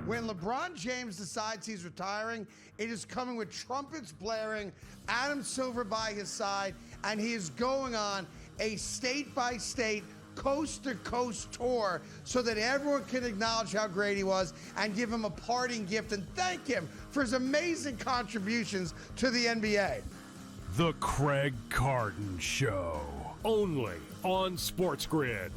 When LeBron James decides he's retiring, it is coming with trumpets blaring, Adam Silver by his side, and he is going on a state-by-state, coast-to-coast tour so that everyone can acknowledge how great he was and give him a parting gift and thank him for his amazing contributions to the NBA. The Craig Carton Show, only on SportsGrid.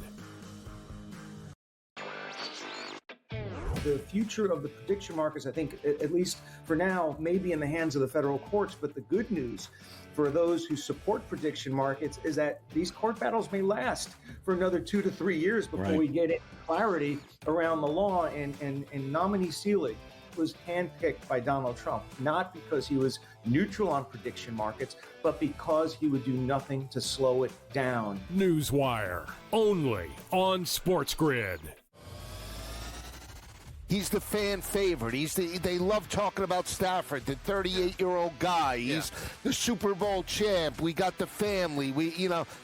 The future of the prediction markets, I think, at least for now, may be in the hands of the federal courts. But the good news for those who support prediction markets is that these court battles may last for another 2 to 3 years before we get clarity around the law. And nominee Seelig was handpicked by Donald Trump, not because he was neutral on prediction markets, but because he would do nothing to slow it down. Newswire, only on SportsGrid. He's the fan favorite. They love talking about Stafford, the 38-year-old guy. He's the Super Bowl champ. We got the family.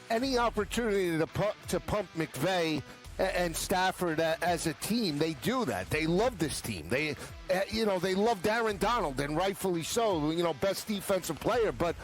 Any opportunity to pump McVay and Stafford as a team, they do that. They love this team. They love Aaron Donald, and rightfully so. Best defensive player, but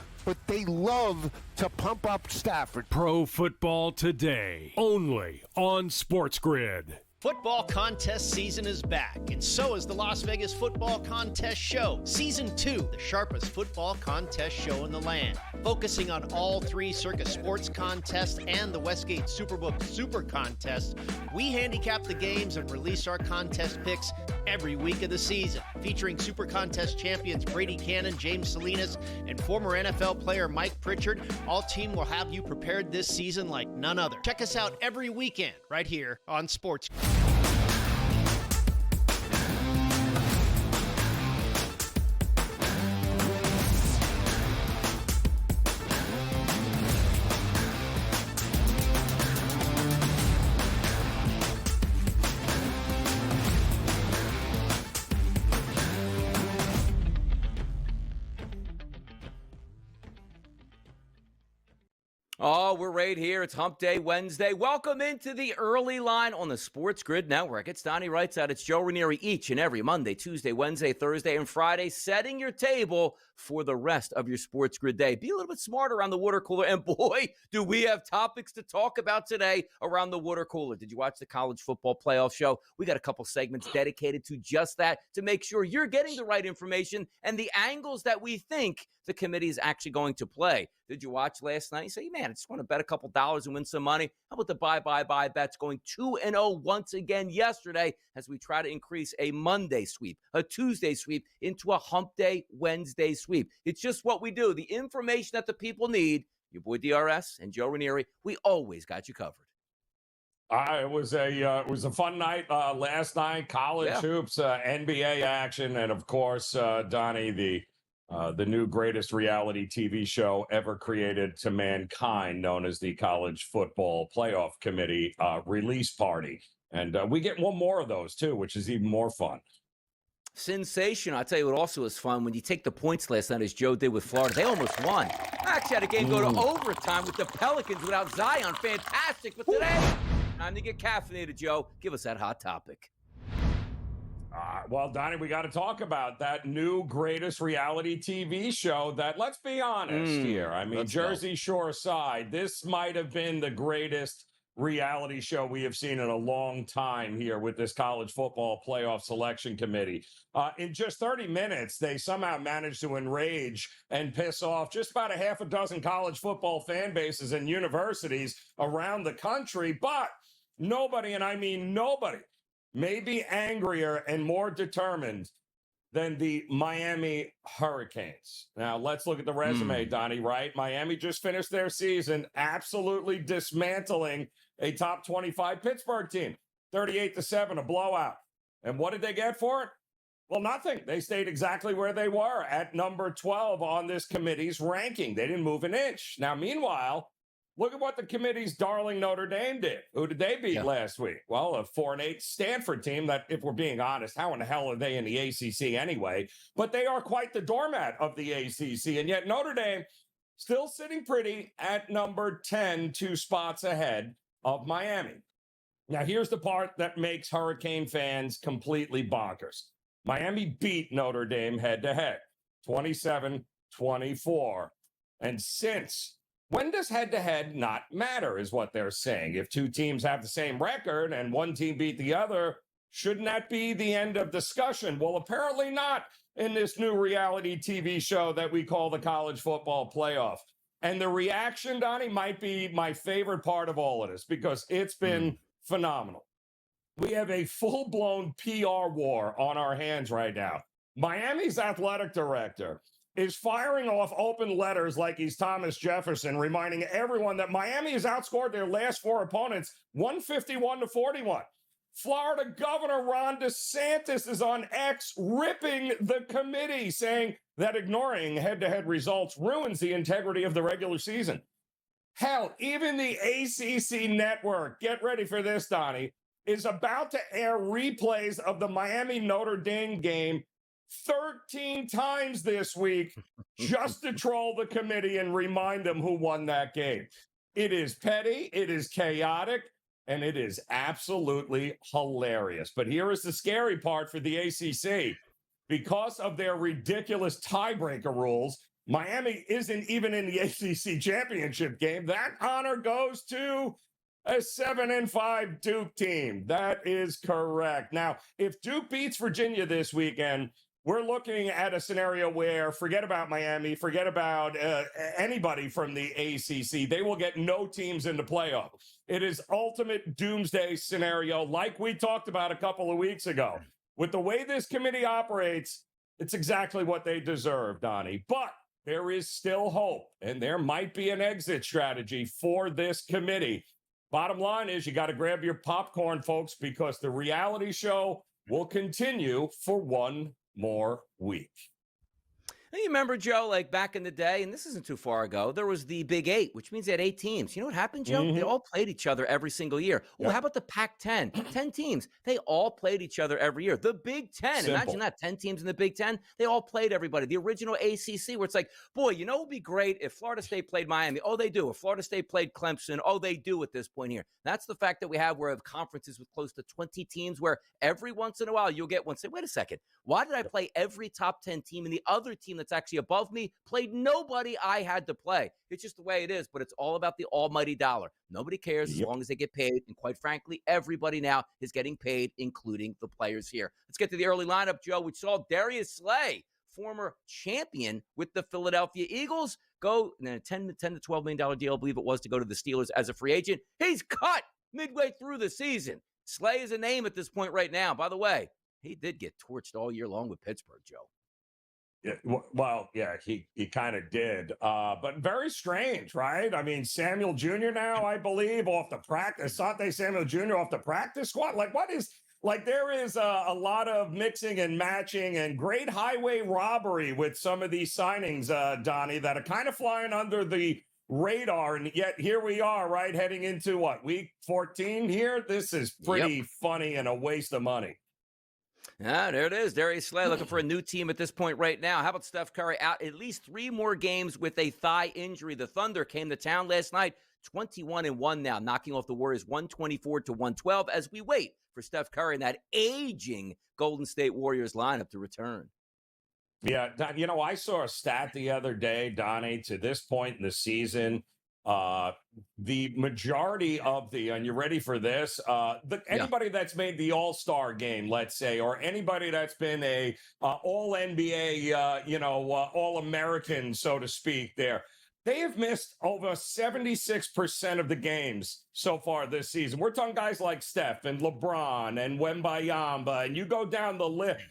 they love to pump up Stafford. Pro Football Today, only on SportsGrid. Football contest season is back, and so is the Las Vegas Football Contest Show. Season 2, the sharpest football contest show in the land. Focusing on all 3 Circus Sports contests and the Westgate Superbook Super Contest, we handicap the games and release our contest picks every week of the season. Featuring Super Contest champions Brady Cannon, James Salinas, and former NFL player Mike Pritchard, all team will have you prepared this season like none other. Check us out every weekend right here on Sports. Oh, we're right here. It's Hump Day Wednesday. Welcome into the early line on the SportsGrid Network. It's Donnie Wrights out. It's Joe Ranieri each and every Monday, Tuesday, Wednesday, Thursday, and Friday, setting your table for the rest of your SportsGrid day. Be a little bit smarter around the water cooler. And boy, do we have topics to talk about today around the water cooler. Did you watch the college football playoff show? We got a couple segments dedicated to just that to make sure you're getting the right information and the angles that we think the committee is actually going to play. Did you watch last night? You say, man, I just want to bet a couple dollars and win some money. How about the buy bets going 2-0 once again yesterday as we try to increase a Monday sweep, a Tuesday sweep into a Hump Day Wednesday sweep. It's just what we do. The information that the people need. Your boy DRS and Joe Ranieri, we always got you covered. It was a fun night last night. College hoops, NBA action, and of course, Donnie, the new greatest reality TV show ever created to mankind, known as the College Football Playoff Committee release party. And we get one more of those, too, which is even more fun. Sensational. I'll tell you what also was fun. When you take the points last night, as Joe did with Florida, they almost won. I actually had a game go to overtime with the Pelicans without Zion. Fantastic. But today, time to get caffeinated, Joe. Give us that hot topic. Well, Donnie, we got to talk about that new greatest reality TV show that, let's be honest here. I mean, Jersey Shore aside, this might have been the greatest reality show we have seen in a long time here with this college football playoff selection committee. In just 30 minutes, they somehow managed to enrage and piss off just about a half a dozen college football fan bases and universities around the country. But nobody, and I mean nobody, may be angrier and more determined than the Miami Hurricanes. Now, let's look at the resume, Donnie, right? Miami just finished their season absolutely dismantling a top 25 Pittsburgh team. 38-7, a blowout. And what did they get for it? Well, nothing. They stayed exactly where they were at number 12 on this committee's ranking. They didn't move an inch. Now, meanwhile, look at what the committee's darling Notre Dame did. Who did they beat last week? Well, a 4-8 Stanford team that, if we're being honest, how in the hell are they in the ACC anyway? But they are quite the doormat of the ACC. And yet Notre Dame still sitting pretty at number 10, 2 spots ahead of Miami. Now, here's the part that makes Hurricane fans completely bonkers. Miami beat Notre Dame head-to-head, 27-24. And when does head-to-head not matter is what they're saying. If two teams have the same record and one team beat the other, shouldn't that be the end of discussion? Well, apparently not in this new reality TV show that we call the College Football Playoff. And the reaction, Donnie, might be my favorite part of all of this because it's been phenomenal. We have a full-blown PR war on our hands right now. Miami's athletic director is firing off open letters like he's Thomas Jefferson, reminding everyone that Miami has outscored their last 4 opponents 151-41. Florida Governor Ron DeSantis is on X ripping the committee, saying that ignoring head-to-head results ruins the integrity of the regular season. Hell, even the ACC network, get ready for this, Donnie, is about to air replays of the Miami-Notre Dame game 13 times this week just to troll the committee and remind them who won that game. It is petty, it is chaotic, and it is absolutely hilarious. But here is the scary part for the ACC. Because of their ridiculous tiebreaker rules, Miami isn't even in the ACC championship game. That honor goes to a 7-5 Duke team. That is correct. Now, if Duke beats Virginia this weekend, we're looking at a scenario where forget about Miami, forget about anybody from the ACC. They will get no teams in the playoff. It is ultimate doomsday scenario like we talked about a couple of weeks ago. With the way this committee operates, it's exactly what they deserve, Donnie. But there is still hope, and there might be an exit strategy for this committee. Bottom line is you got to grab your popcorn, folks, because the reality show will continue for one more week. You remember, Joe, like back in the day, and this isn't too far ago, there was the Big 8, which means they had 8 teams. You know what happened, Joe? They all played each other every single year. Well, how about the Pac-10? 10 teams. They all played each other every year. The Big 10, Simple. Imagine that, 10 teams in the Big 10. They all played everybody. The original ACC, where it's like, boy, you know what would be great if Florida State played Miami? Oh, they do. If Florida State played Clemson, oh, they do at this point here. That's the fact that we have where we have conferences with close to 20 teams where every once in a while you'll get one say, wait a second, why did I play every top 10 team and the other team that's actually above me played nobody I had to play? It's just the way it is, but it's all about the almighty dollar. Nobody cares as long as they get paid, and quite frankly, everybody now is getting paid, including the players here. Let's get to the early lineup, Joe. We saw Darius Slay, former champion with the Philadelphia Eagles, go in a $10 to $12 million deal, I believe it was, to go to the Steelers as a free agent. He's cut midway through the season. Slay is a name at this point right now. By the way, he did get torched all year long with Pittsburgh, Joe. Yeah, well, yeah, he kind of did. But very strange, right? I mean, Samuel Jr. now, I believe, off the practice. Asante Samuel Jr. off the practice squad. Like, what is... Like, there is a lot of mixing and matching and great highway robbery with some of these signings, Donnie, that are kind of flying under the radar. And yet here we are, right, heading into, what, week 14 here? This is pretty funny and a waste of money. Ah, there it is. Darius Slay looking for a new team at this point right now. How about Steph Curry out at least 3 more games with a thigh injury? The Thunder came to town last night, 21-1 now, knocking off the Warriors 124-112 as we wait for Steph Curry and that aging Golden State Warriors lineup to return. Yeah, you know, I saw a stat the other day, Donnie, to this point in the season, the majority of the, and you're ready for this, anybody that's made the All-Star game, let's say, or anybody that's been a All-NBA, All-American, so to speak there, they have missed over 76% of the games so far this season. We're talking guys like Steph and LeBron and Wembayamba, and you go down the list.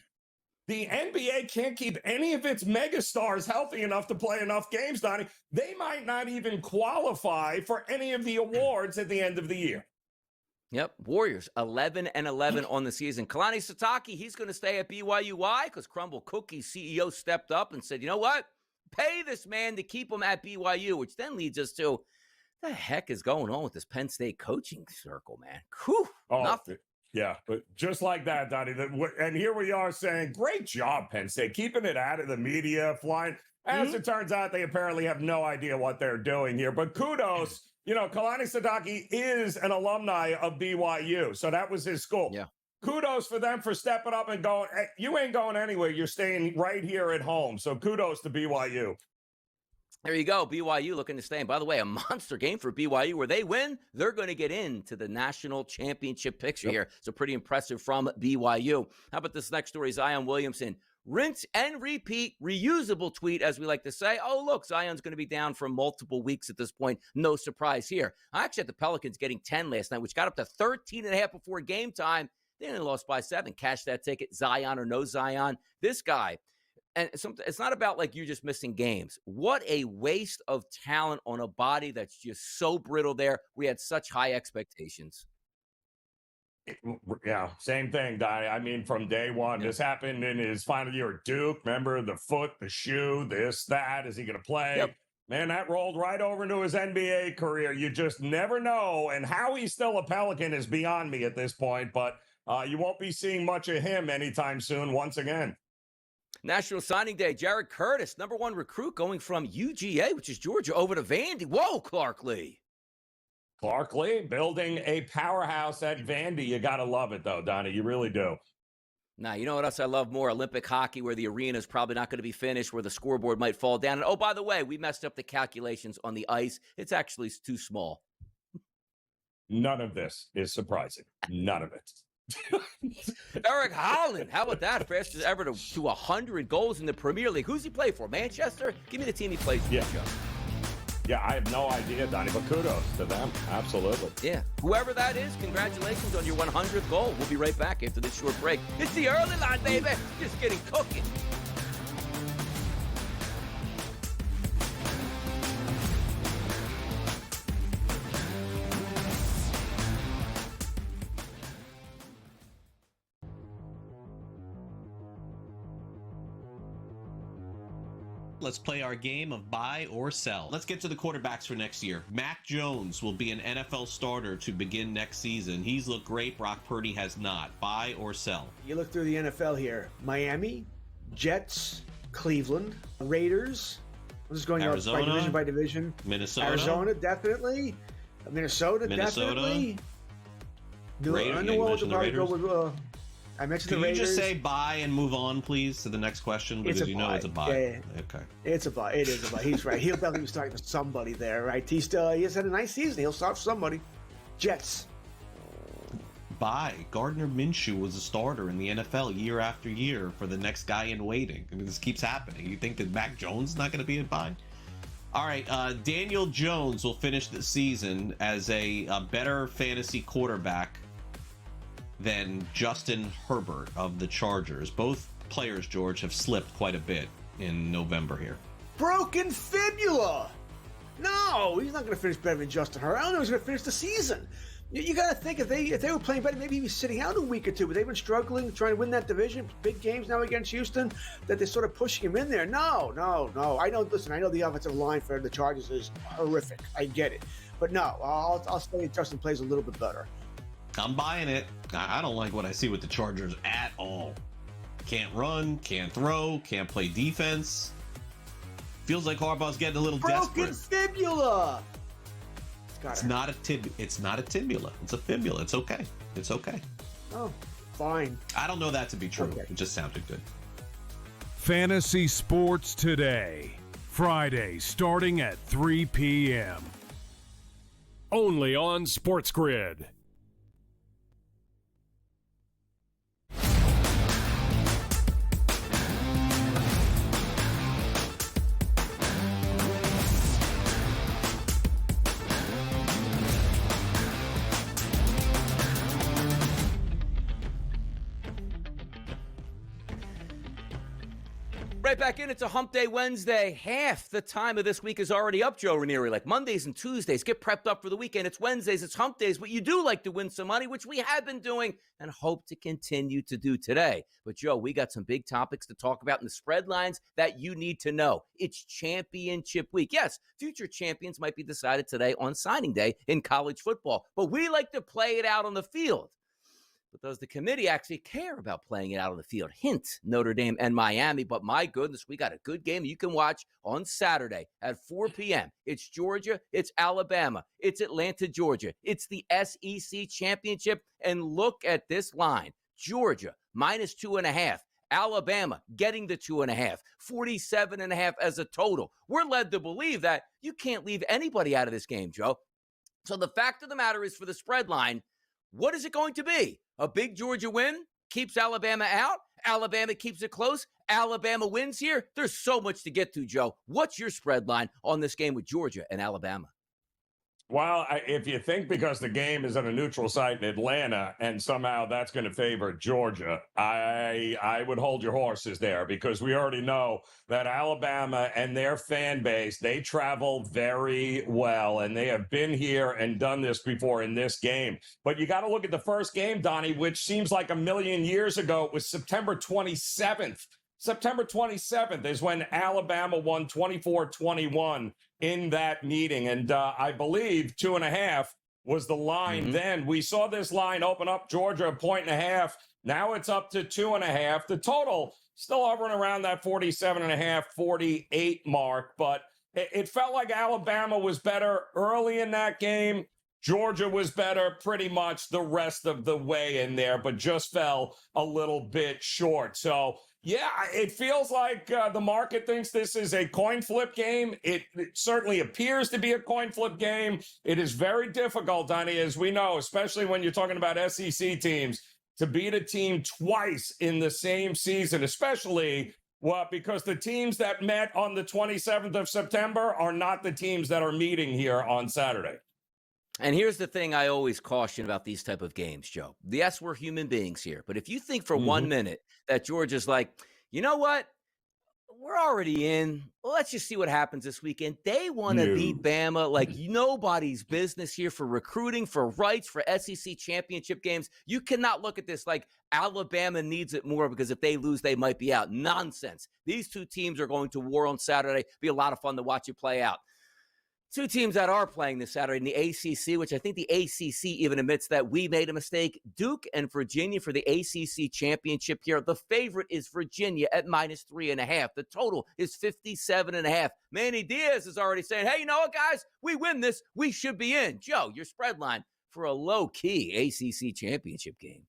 The NBA can't keep any of its megastars healthy enough to play enough games, Donnie. They might not even qualify for any of the awards at the end of the year. Yep, Warriors 11-11 on the season. Kalani Sitake, he's going to stay at BYU. Why? Because Crumble Cookie's CEO stepped up and said, you know what? Pay this man to keep him at BYU, which then leads us to, what the heck is going on with this Penn State coaching circle, man? Whew, nothing. Yeah, but just like that, Donnie. And here we are saying, great job, Penn State, keeping it out of the media, flying. As it turns out, they apparently have no idea what they're doing here. But kudos you know, Kalani Sadaki is an alumni of BYU, so that was his school. Yeah. Kudos for them for stepping up and going, hey, you ain't going anywhere. You're staying right here at home. So kudos to BYU. There you go. BYU looking to stay. And by the way, a monster game for BYU where they win. They're going to get into the national championship picture here. So pretty impressive from BYU. How about this next story? Zion Williamson. Rinse and repeat, reusable tweet, as we like to say. Oh, look, Zion's going to be down for multiple weeks at this point. No surprise here. I actually had the Pelicans getting 10 last night, which got up to 13.5 before game time. They only lost by 7. Cash that ticket, Zion or no Zion. This guy. And it's not about like you just missing games. What a waste of talent on a body that's just so brittle there. We had such high expectations. Yeah, same thing, Donnie. I mean, from day one, this happened in his final year at Duke. Remember the foot, the shoe, this, that. Is he going to play? Yep. Man, that rolled right over into his NBA career. You just never know. And how he's still a Pelican is beyond me at this point. But you won't be seeing much of him anytime soon once again. National Signing Day, Jared Curtis, number 1 recruit going from UGA, which is Georgia, over to Vandy. Whoa, Clark Lee. Clark Lee building a powerhouse at Vandy. You got to love it, though, Donnie. You really do. Now, you know what else I love more? Olympic hockey, where the arena is probably not going to be finished, where the scoreboard might fall down. And, oh, by the way, we messed up the calculations on the ice. It's actually too small. None of this is surprising. None of it. Eric Holland, how about that? Fastest ever to 100 goals in the Premier League. Who's he play for? Manchester? Give me the team he plays for. Yeah. Yeah, I have no idea, Donnie, but kudos to them. Absolutely. Yeah. Whoever that is, congratulations on your 100th goal. We'll be right back after this short break. It's the early line, baby. Just getting cooking. Let's play our game of buy or sell. Let's get to the quarterbacks for next year. Mac Jones will be an NFL starter to begin next season. He's looked great. Brock Purdy has not. Buy or sell? You look through the NFL here. Miami, Jets, Cleveland, Raiders. I'm just going Arizona, by division. Minnesota. Arizona, definitely. Minnesota, definitely. Raiders. I mentioned Can the Raiders. you just say buy and move on, please, to the next question? Because you know it's a buy. Yeah. Okay. It's a buy. It is a buy. He's right. He'll definitely be starting with somebody there, right? He has had a nice season. He'll start somebody. Jets. Buy. Gardner Minshew was a starter in the NFL year after year for the next guy in waiting. I mean, this keeps happening. You think that Mac Jones is not going to be a buy? All right. Daniel Jones will finish the season as a better fantasy quarterback than Justin Herbert of the Chargers. Both players, George, have slipped quite a bit in November here. Broken fibula. No, he's not going to finish better than Justin Herbert. I don't know if he's going to finish the season. You got to think if they were playing better, maybe he was sitting out a week or two. But they've been struggling, trying to win that division. Big games now against Houston, that they're sort of pushing him in there. No. I know the offensive line for the Chargers is horrific. I get it. But no, I'll say Justin plays a little bit better. I'm buying it. I don't like what I see with the Chargers at all. Can't run, can't throw, can't play defense. Feels like Harbaugh's getting a little Broken desperate. fibula. It's not a tibula. It's a fibula. It's okay. It's okay. Oh, fine. I don't know that to be true. Okay. It just sounded good. Fantasy Sports Today, Friday starting at 3 p.m. Only on SportsGrid. Right back in. It's a Hump Day Wednesday. Half the time of this week is already up, Joe Ranieri. Like Mondays and Tuesdays, get prepped up for the weekend. It's Wednesdays, it's Hump Days, but you do like to win some money, which we have been doing and hope to continue to do today. But, Joe, we got some big topics to talk about in the spread lines that you need to know. It's championship week. Yes, future champions might be decided today on signing day in college football, but we like to play it out on the field. But does the committee actually care about playing it out on the field? Hint, Notre Dame and Miami. But my goodness, we got a good game you can watch on Saturday at 4 p.m. It's Georgia, it's Alabama, it's Atlanta, Georgia. It's the SEC championship. And look at this line. Georgia, -2.5. Alabama getting the 2.5, 47.5 as a total. We're led to believe that you can't leave anybody out of this game, Joe. So the fact of the matter is, for the spread line, what is it going to be? A big Georgia win keeps Alabama out. Alabama keeps it close. Alabama wins here. There's so much to get to, Joe. What's your spread line on this game with Georgia and Alabama? Well, if you think because the game is at a neutral site in Atlanta and somehow that's going to favor Georgia, I would hold your horses there, because we already know that Alabama and their fan base, they travel very well, and they have been here and done this before in this game. But you got to look at the first game, Donnie, which seems like a million years ago. It was September 27th. September 27th is when Alabama won 24-21 in that meeting. And I believe 2.5 was the line then. We saw this line open up Georgia 1.5. Now it's up to 2.5. The total still hovering around that 47.5, 48 mark. But it felt like Alabama was better early in that game. Georgia was better pretty much the rest of the way in there, but just fell a little bit short. So, yeah, it feels like the market thinks this is a coin flip game. It certainly appears to be a coin flip game. It is very difficult, Donnie, as we know, especially when you're talking about SEC teams, to beat a team twice in the same season, especially because the teams that met on the 27th of September are not the teams that are meeting here on Saturday. And here's the thing I always caution about these type of games, Joe. Yes, we're human beings here. But if you think for 1 minute that Georgia's like, you know what? We're already in. Well, let's just see what happens this weekend. They want to beat Bama like nobody's business here for recruiting, for rights, for SEC championship games. You cannot look at this like Alabama needs it more because if they lose, they might be out. Nonsense. These two teams are going to war on Saturday. Be a lot of fun to watch it play out. Two teams that are playing this Saturday in the ACC, which I think the ACC even admits that we made a mistake. Duke and Virginia for the ACC championship here. The favorite is Virginia at -3.5. The total is 57.5. Manny Diaz is already saying, hey, you know what, guys? We win this. We should be in. Joe, your spread line for a low-key ACC championship game.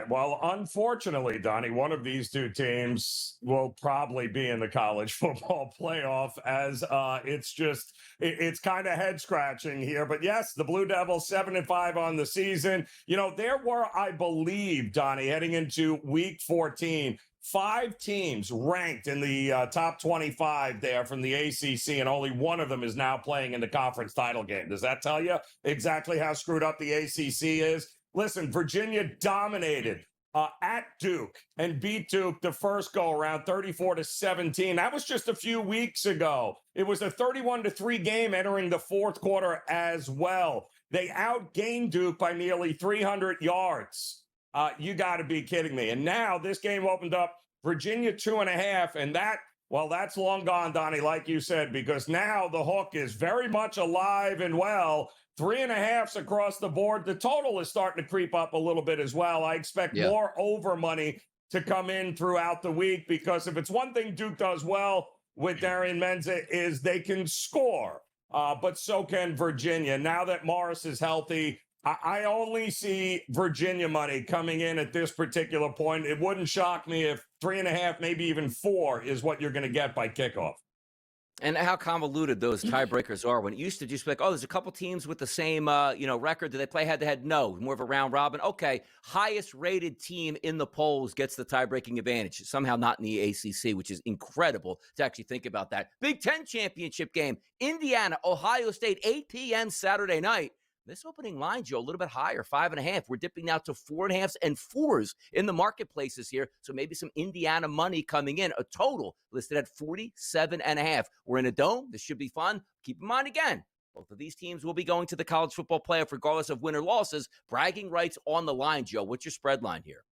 Well, unfortunately, Donnie, one of these two teams will probably be in the college football playoff, as it's kind of head scratching here. But yes, the Blue Devils 7-5 on the season. You know, there were, I believe, Donnie, heading into week 14, 5 teams ranked in the top 25 there from the ACC, and only one of them is now playing in the conference title game. Does that tell you exactly how screwed up the ACC is? Listen, Virginia dominated at Duke and beat Duke the first go-around 34-17. That was just a few weeks ago. It was a 31-3 game entering the fourth quarter as well. They outgained Duke by nearly 300 yards. You got to be kidding me. And now this game opened up Virginia 2.5, and that's long gone, Donnie, like you said, because now the hook is very much alive and well. 3.5s across the board. The total is starting to creep up a little bit as well. I expect more over money to come in throughout the week, because if it's one thing Duke does well with Darian Menza is they can score, but so can Virginia. Now that Morris is healthy, I only see Virginia money coming in at this particular point. It wouldn't shock me if 3.5, maybe even 4 is what you're going to get by kickoff. And how convoluted those tiebreakers are. When it used to just be like, oh, there's a couple teams with the same, record. Do they play head-to-head? No, more of a round robin. Okay, highest-rated team in the polls gets the tie-breaking advantage. Somehow not in the ACC, which is incredible to actually think about that. Big Ten championship game, Indiana, Ohio State, 8 p.m. Saturday night. This opening line, Joe, a little bit higher, 5.5. We're dipping now to 4.5s and 4s in the marketplaces here. So maybe some Indiana money coming in. A total listed at 47.5. We're in a dome. This should be fun. Keep in mind again, both of these teams will be going to the college football playoff regardless of win or losses. Bragging rights on the line, Joe. What's your spread line here?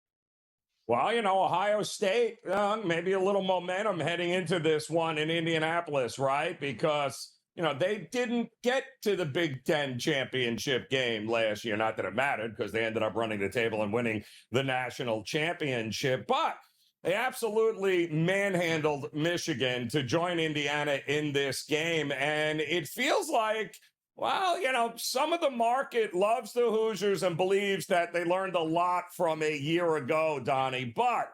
Well, Ohio State, maybe a little momentum heading into this one in Indianapolis, right? Because they didn't get to the Big Ten championship game last year. Not that it mattered because they ended up running the table and winning the national championship. But they absolutely manhandled Michigan to join Indiana in this game. And it feels like, well, some of the market loves the Hoosiers and believes that they learned a lot from a year ago, Donnie. But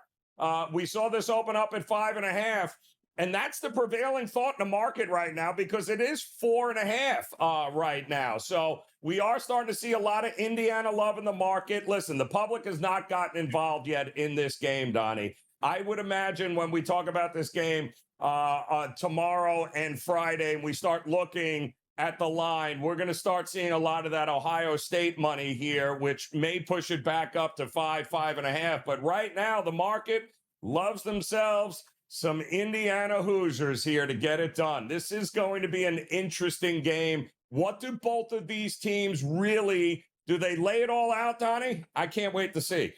we saw this open up at 5.5. And that's the prevailing thought in the market right now because it is 4.5 right now. So we are starting to see a lot of Indiana love in the market. Listen, the public has not gotten involved yet in this game, Donnie. I would imagine when we talk about this game tomorrow and Friday, and we start looking at the line, we're going to start seeing a lot of that Ohio State money here, which may push it back up to 5.5. But right now, the market loves themselves some Indiana Hoosiers here to get it done. This is going to be an interesting game. What do both of these teams really, do they lay it all out, Donnie? I can't wait to see.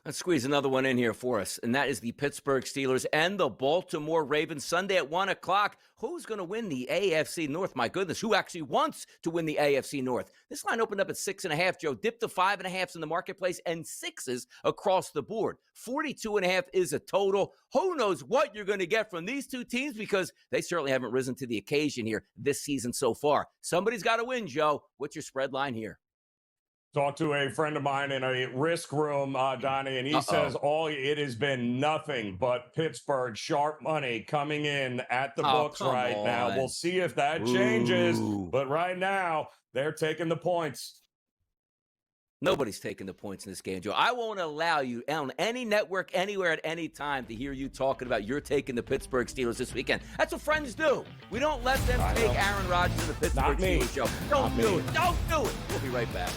Let's squeeze another one in here for us, and that is the Pittsburgh Steelers and the Baltimore Ravens Sunday at 1 o'clock. Who's going to win the AFC North? My goodness, who actually wants to win the AFC North? This line opened up at 6.5, Joe. Dipped to 5.5 in the marketplace and 6s across the board. 42.5 is a total. Who knows what you're going to get from these two teams because they certainly haven't risen to the occasion here this season so far. Somebody's got to win, Joe. What's your spread line here? Talked to a friend of mine in a risk room, Donnie, and he says it has been nothing but Pittsburgh sharp money coming in at the books right now. We'll see if that changes, but right now they're taking the points. Nobody's taking the points in this game, Joe. I won't allow you on any network, anywhere, at any time to hear you talking about you're taking the Pittsburgh Steelers this weekend. That's what friends do. We don't let them take Aaron Rodgers and the Pittsburgh Steelers, Joe. Don't do it. Don't do it. We'll be right back.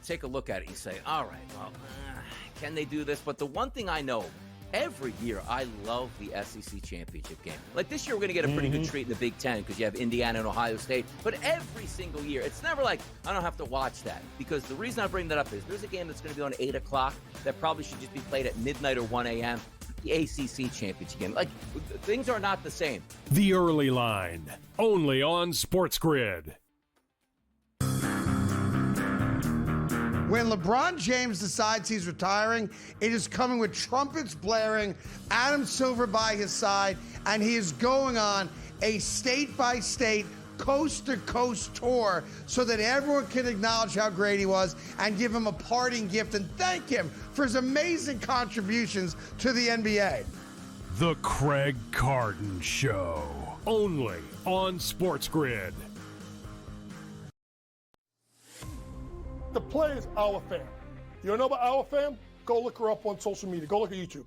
Take a look at it. You say, all right, well, can they do this? But the one thing I know, every year I love the SEC championship game. Like this year, we're going to get a pretty good treat in the Big Ten because you have Indiana and Ohio State. But every single year, it's never like I don't have to watch that because the reason I bring that up is there's a game that's going to be on 8 o'clock that probably should just be played at midnight or 1 a.m. The ACC championship game. Like things are not the same. The Early Line, only on SportsGrid. When LeBron James decides he's retiring, it is coming with trumpets blaring, Adam Silver by his side, and he is going on a state-by-state, coast-to-coast tour so that everyone can acknowledge how great he was and give him a parting gift and thank him for his amazing contributions to the NBA. The Craig Carton Show, only on SportsGrid. The play is Our Fam. You don't know about Our Fam? Go look her up on social media. Go look at YouTube.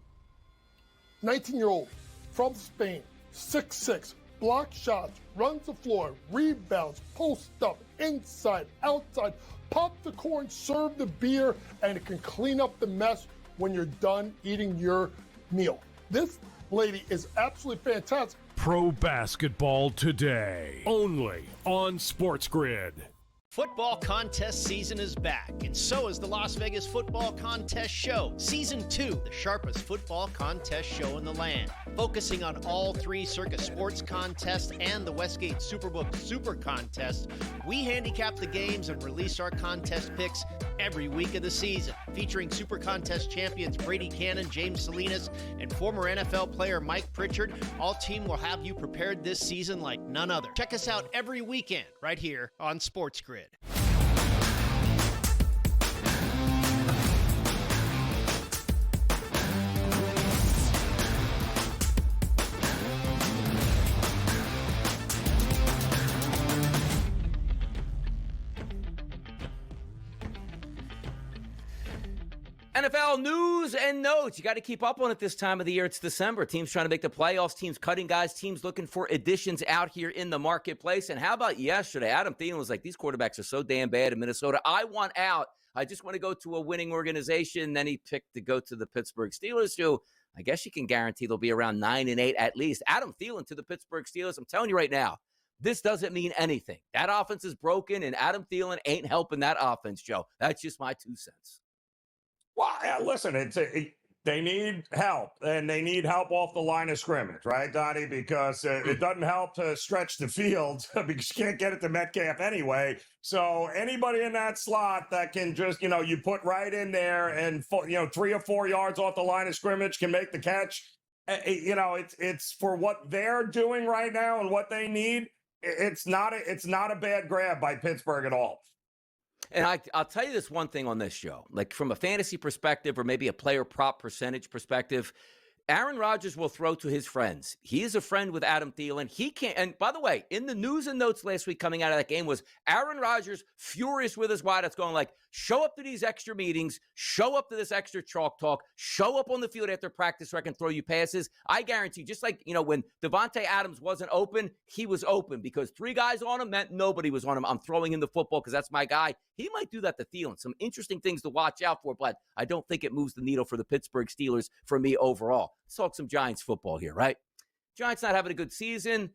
19-year-old from Spain, 6'6", block shots, runs the floor, rebounds, post up, inside, outside, pop the corn, serve the beer, and it can clean up the mess when you're done eating your meal. This lady is absolutely fantastic. Pro Basketball Today, only on SportsGrid. Football contest season is back, and so is the Las Vegas Football Contest Show. Season 2, the sharpest football contest show in the land. Focusing on all 3 Circus Sports contests and the Westgate Superbook Super Contest, we handicap the games and release our contest picks every week of the season. Featuring Super Contest champions Brady Cannon, James Salinas, and former NFL player Mike Pritchard, all team will have you prepared this season like none other. Check us out every weekend right here on SportsGrid. NFL news and notes. You got to keep up on it this time of the year. It's December. Teams trying to make the playoffs. Teams cutting guys. Teams looking for additions out here in the marketplace. And how about yesterday? Adam Thielen was like, these quarterbacks are so damn bad in Minnesota. I want out. I just want to go to a winning organization. Then he picked to go to the Pittsburgh Steelers, who I guess you can guarantee they'll be around 9-8 at least. Adam Thielen to the Pittsburgh Steelers. I'm telling you right now, this doesn't mean anything. That offense is broken, and Adam Thielen ain't helping that offense, Joe. That's just my 2 cents. Well, yeah, listen, they need help, and they need help off the line of scrimmage, right, Donnie? Because it doesn't help to stretch the field because you can't get it to Metcalf anyway. So anybody in that slot that can just, you put right in there and, 3 or 4 yards off the line of scrimmage can make the catch. It's for what they're doing right now and what they need. It's not a bad grab by Pittsburgh at all. And I'll tell you this one thing on this show, like from a fantasy perspective or maybe a player prop percentage perspective, Aaron Rodgers will throw to his friends. He is a friend with Adam Thielen. He can't. And by the way, in the news and notes last week coming out of that game was Aaron Rodgers furious with his wideouts going like, show up to these extra meetings, show up to this extra chalk talk, show up on the field after practice so I can throw you passes. I guarantee, just like, when Devontae Adams wasn't open, he was open because 3 guys on him meant nobody was on him. I'm throwing him the football because that's my guy. He might do that to Thielen. Some interesting things to watch out for, but I don't think it moves the needle for the Pittsburgh Steelers for me overall. Let's talk some Giants football here, right? Giants not having a good season.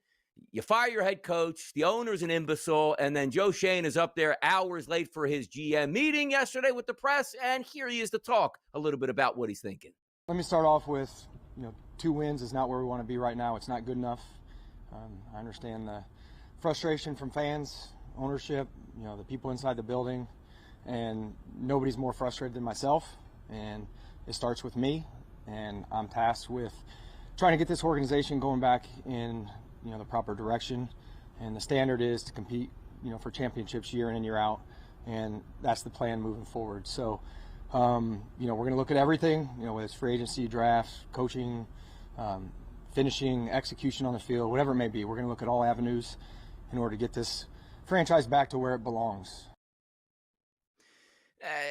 You fire your head coach. The owner's an imbecile. And then Joe Schoen is up there hours late for his GM meeting yesterday with the press. And here he is to talk a little bit about what he's thinking. Let me start off with, 2 wins is not where we want to be right now. It's not good enough. I understand the frustration from fans, ownership, the people inside the building. And nobody's more frustrated than myself. And it starts with me. And I'm tasked with trying to get this organization going back in, the proper direction. And the standard is to compete, for championships year in and year out. And that's the plan moving forward. So, we're going to look at everything, whether it's free agency, draft, coaching, finishing, execution on the field, whatever it may be. We're going to look at all avenues in order to get this franchise back to where it belongs.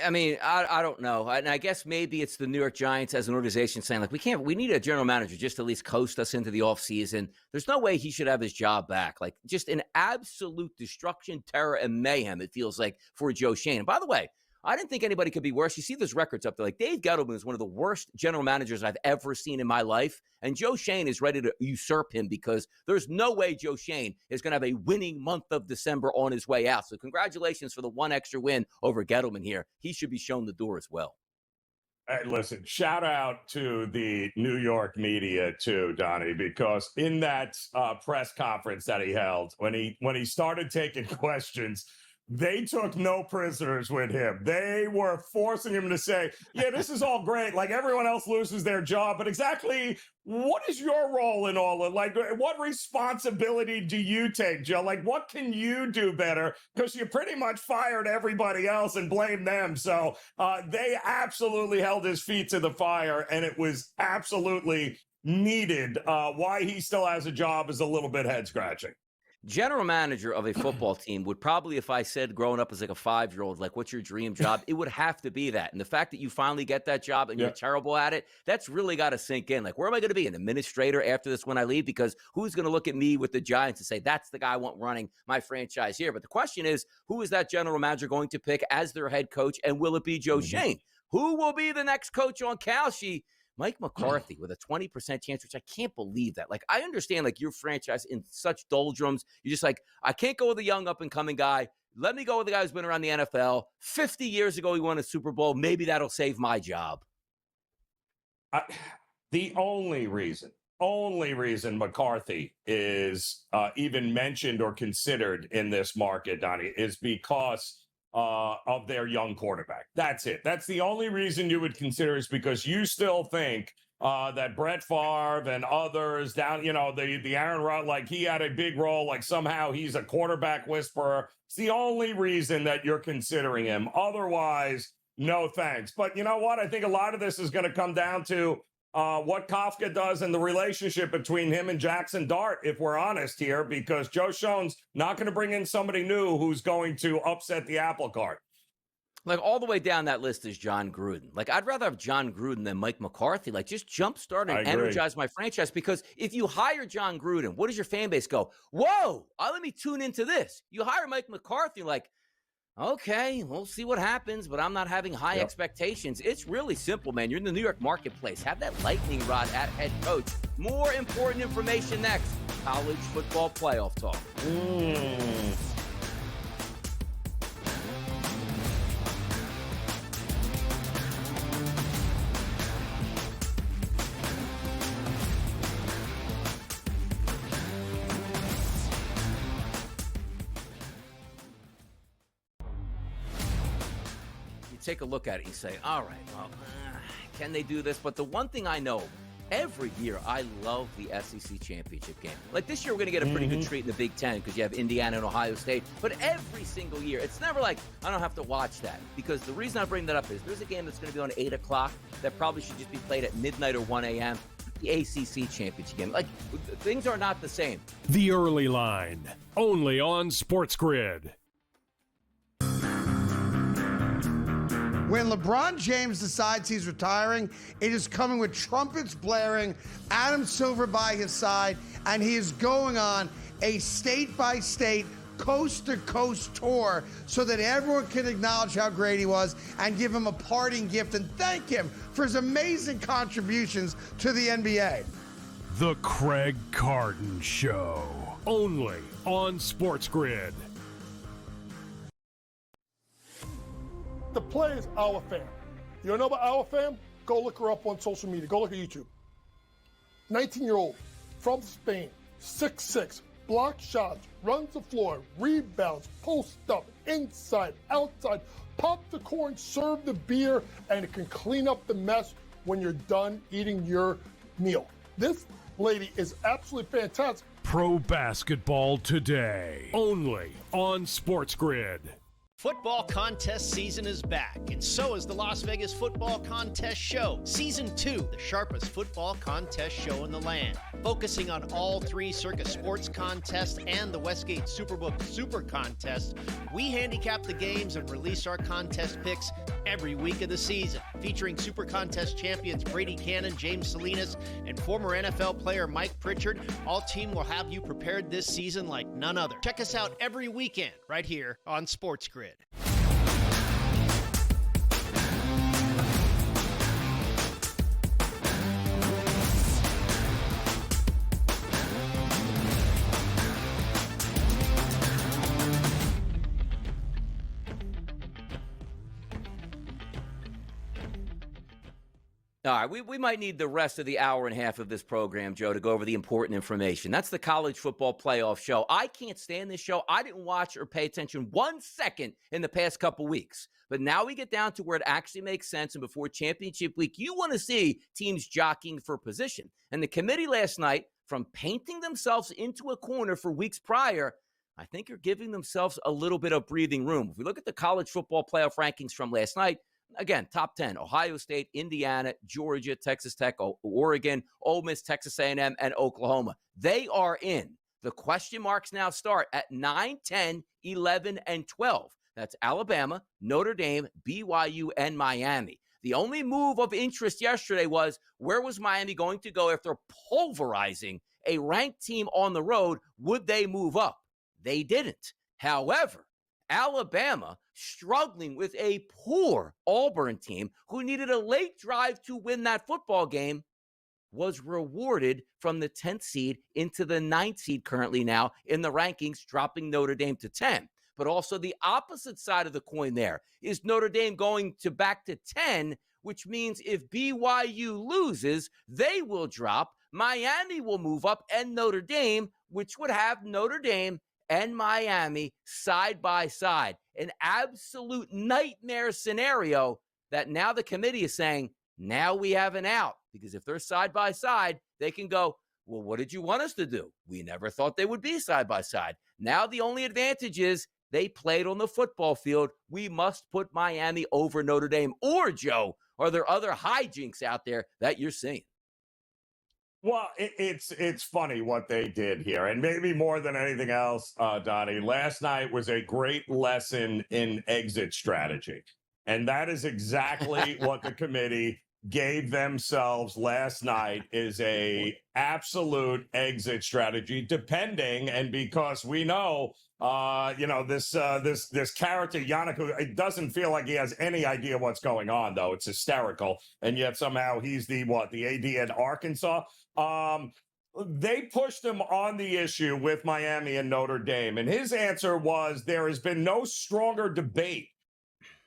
I mean, I don't know. And I guess maybe it's the New York Giants as an organization saying, like, we need a general manager just to at least coast us into the offseason. There's no way he should have his job back. Like, just an absolute destruction, terror, and mayhem, it feels like, for Joe Schoen. And by the way, I didn't think anybody could be worse. You see those records up there. Like, Dave Gettleman is one of the worst general managers I've ever seen in my life. And Joe Schoen is ready to usurp him because there's no way Joe Schoen is going to have a winning month of December on his way out. So congratulations for the 1 extra win over Gettleman here. He should be shown the door as well. Hey, listen, shout out to the New York media too, Donnie, because in that press conference that he held, when he started taking questions, they took no prisoners with him. They were forcing him to say, yeah, this is all great. Like, everyone else loses their job, but exactly what is your role in all of it? Like, what responsibility do you take, Joe? Like, what can you do better? Because you pretty much fired everybody else and blamed them. So they absolutely held his feet to the fire, and it was absolutely needed. Why he still has a job is a little bit head-scratching. General manager of a football team would probably, if I said growing up as like a 5-year-old, like, what's your dream job? It would have to be that. And the fact that you finally get that job and you're terrible at it, that's really got to sink in. Like, where am I going to be? An administrator after this when I leave? Because who's going to look at me with the Giants and say, that's the guy I want running my franchise here? But the question is, who is that general manager going to pick as their head coach? And will it be Joe Schoen? Who will be the next coach on Kalshi? Mike McCarthy with a 20% chance, which I can't believe that. Like, I understand, like, your franchise in such doldrums. You're just like, I can't go with a young up-and-coming guy. Let me go with the guy who's been around the NFL. 50 years ago, he won a Super Bowl. Maybe that'll save my job. The only reason McCarthy is even mentioned or considered in this market, Donnie, is because of their young quarterback. That's it. That's the only reason you would consider, is because you still think that Brett Favre and others down, the Aaron Rodgers, like, he had a big role, like somehow he's a quarterback whisperer. It's the only reason that you're considering him. Otherwise, no thanks. But you know what? I think a lot of this is going to come down to what Kafka does and the relationship between him and Jackson Dart, if we're honest here, because Joe Schoen's not going to bring in somebody new who's going to upset the apple cart. Like, all the way down that list is John Gruden. Like, I'd rather have John Gruden than Mike McCarthy. Like, just jumpstart and energize my franchise, because if you hire John Gruden, what does your fan base go? Whoa, let me tune into this. You hire Mike McCarthy, like, Okay, we'll see what happens, but I'm not having high expectations. It's really simple, man. You're in the New York marketplace. Have that lightning rod at head coach. More important information next. College football playoff talk. Take a look at it, you say, all right, well, can they do this? But the one thing I know, every year I love the SEC championship game. Like this year, we're going to get a pretty good treat in the Big Ten because you have Indiana and Ohio State. But every single year, it's never like I don't have to watch that. Because the reason I bring that up is there's a game that's going to be on 8 o'clock that probably should just be played at midnight or 1 a.m. The ACC championship game. Like, things are not the same. The Early Line, only on SportsGrid. When LeBron James decides he's retiring, it is coming with trumpets blaring, Adam Silver by his side, and he is going on a state-by-state, coast-to-coast tour so that everyone can acknowledge how great he was and give him a parting gift and thank him for his amazing contributions to the NBA. The Craig Carton Show, only on SportsGrid. The play is our fam. You don't know about our fam? Go look her up on social media. Go look at YouTube. 19-year-old from Spain, 6'6", block shots, runs the floor, rebounds, post up, inside, outside, pop the corn, serve the beer, and it can clean up the mess when you're done eating your meal. This lady is absolutely fantastic. Pro basketball today, only on SportsGrid. Football contest season is back, and so is the Las Vegas Football Contest Show. Season 2, the sharpest football contest show in the land. Focusing on all 3 Circus Sports contests and the Westgate Superbook Super Contest, we handicap the games and release our contest picks every week of the season. Featuring Super Contest champions Brady Cannon, James Salinas, and former NFL player Mike Pritchard, all team will have you prepared this season like none other. Check us out every weekend right here on SportsGrid. All right, we might need the rest of the hour and a half of this program, Joe, to go over the important information. That's the college football playoff show. I can't stand this show. I didn't watch or pay attention 1 second in the past couple weeks. But now we get down to where it actually makes sense. And before championship week, you want to see teams jockeying for position. And the committee last night, from painting themselves into a corner for weeks prior, I think are giving themselves a little bit of breathing room. If we look at the college football playoff rankings from last night, again, top 10, Ohio State, Indiana, Georgia, Texas Tech, Oregon, Ole Miss, Texas A&M, and Oklahoma. They are in. The question marks now start at 9, 10, 11, and 12. That's Alabama, Notre Dame, BYU, and Miami. The only move of interest yesterday was where was Miami going to go after pulverizing a ranked team on the road? Would they move up? They didn't. However, Alabama, struggling with a poor Auburn team who needed a late drive to win that football game, was rewarded from the 10th seed into the 9th seed currently now in the rankings, dropping Notre Dame to 10. But also the opposite side of the coin there is Notre Dame going to back to 10, which means if BYU loses, they will drop, Miami will move up, and Notre Dame, which would have Notre Dame and Miami side by side. An absolute nightmare scenario that now the committee is saying, now we have an out. Because if they're side by side, they can go, well, what did you want us to do? We never thought they would be side by side. Now the only advantage is they played on the football field. We must put Miami over Notre Dame. Or, Joe, are there other hijinks out there that you're seeing? Well, it's funny what they did here. And maybe more than anything else, Donnie, last night was a great lesson in exit strategy. And that is exactly what the committee gave themselves last night, is a absolute exit strategy, depending, and because we know This character Yannick, who it doesn't feel like he has any idea what's going on, though. It's hysterical, and yet somehow he's the AD at Arkansas. They pushed him on the issue with Miami and Notre Dame, and his answer was there has been no stronger debate.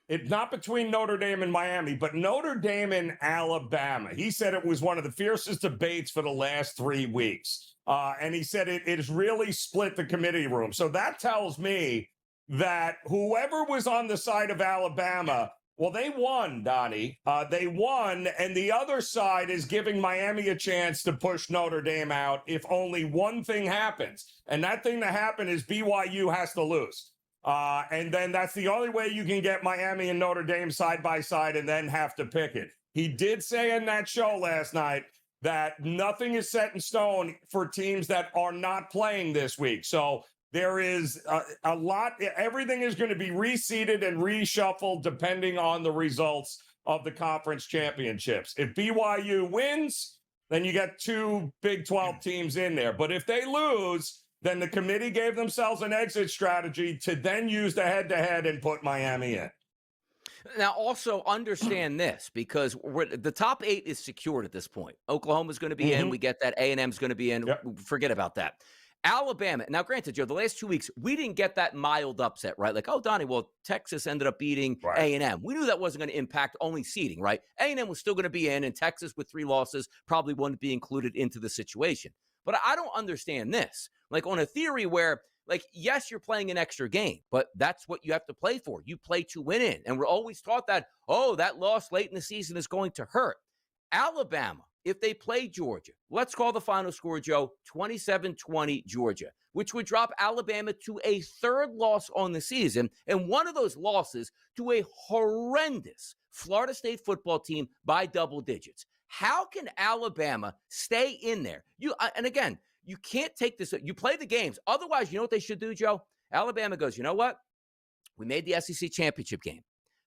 It's not between Notre Dame and Miami, but Notre Dame and Alabama. He said it was one of the fiercest debates for the last 3 weeks. And he said it has really split the committee room. So that tells me that whoever was on the side of Alabama, well, they won, Donnie. They won, and the other side is giving Miami a chance to push Notre Dame out if only one thing happens. And that thing to happen is BYU has to lose. And then that's the only way you can get Miami and Notre Dame side by side and then have to pick it. He did say in that show last night that nothing is set in stone for teams that are not playing this week. So there is a lot. Everything is going to be reseeded and reshuffled depending on the results of the conference championships. If BYU wins, then you get 2 Big 12 teams in there. But if they lose, then the committee gave themselves an exit strategy to then use the head-to-head and put Miami in. Now, also understand this, because the top 8 is secured at this point. Oklahoma's going to be in. We get that. A&M's going to be in. Yep. Forget about that. Alabama. Now, granted, Joe, the last 2 weeks, we didn't get that mild upset, right? Like, oh, Donnie, well, Texas ended up beating A&M. We knew that wasn't going to impact only seeding, right? A&M was still going to be in, and Texas with 3 losses probably wouldn't be included into the situation. But I don't understand this. Like, on a theory where, like, yes, you're playing an extra game, but that's what you have to play for. You play to win in. And we're always taught that, oh, that loss late in the season is going to hurt. Alabama, if they play Georgia, let's call the final score, Joe, 27-20 Georgia, which would drop Alabama to a 3rd loss on the season, and one of those losses to a horrendous Florida State football team by double digits. How can Alabama stay in there? And again, you can't take this. You play the games. Otherwise, you know what they should do, Joe? Alabama goes, you know what? We made the SEC championship game.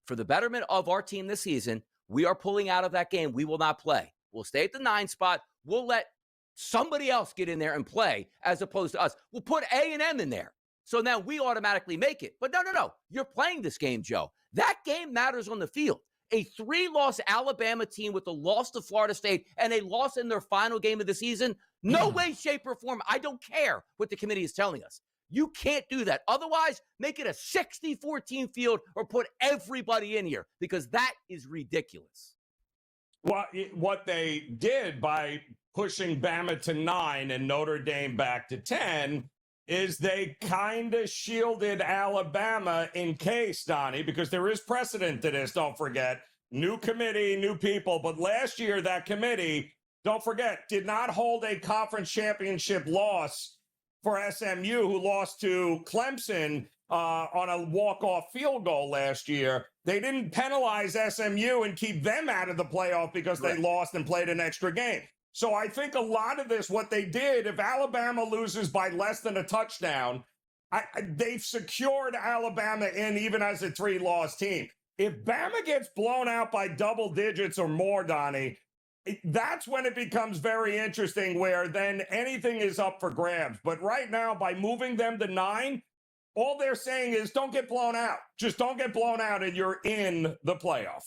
For the betterment of our team this season, we are pulling out of that game. We will not play. We'll stay at the 9 spot. We'll let somebody else get in there and play as opposed to us. We'll put A&M in there. So now we automatically make it. But no. You're playing this game, Joe. That game matters on the field. A 3-loss Alabama team with a loss to Florida State and a loss in their final game of the season, no way, shape, or form. I don't care what the committee is telling us. You can't do that. Otherwise, make it a 64-team field or put everybody in here, because that is ridiculous. Well, what they did by pushing Bama to 9 and Notre Dame back to 10 is they kind of shielded Alabama in case, Donnie, because there is precedent to this, don't forget. New committee, new people. But last year, that committee, don't forget, did not hold a conference championship loss for SMU, who lost to Clemson on a walk-off field goal last year. They didn't penalize SMU and keep them out of the playoff because they lost and played an extra game. So I think a lot of this, what they did, if Alabama loses by less than a touchdown, they've secured Alabama in even as a 3-loss team. If Bama gets blown out by double digits or more, Donnie, that's when it becomes very interesting, where then anything is up for grabs. But right now, by moving them to 9, all they're saying is don't get blown out. Just don't get blown out and you're in the playoff.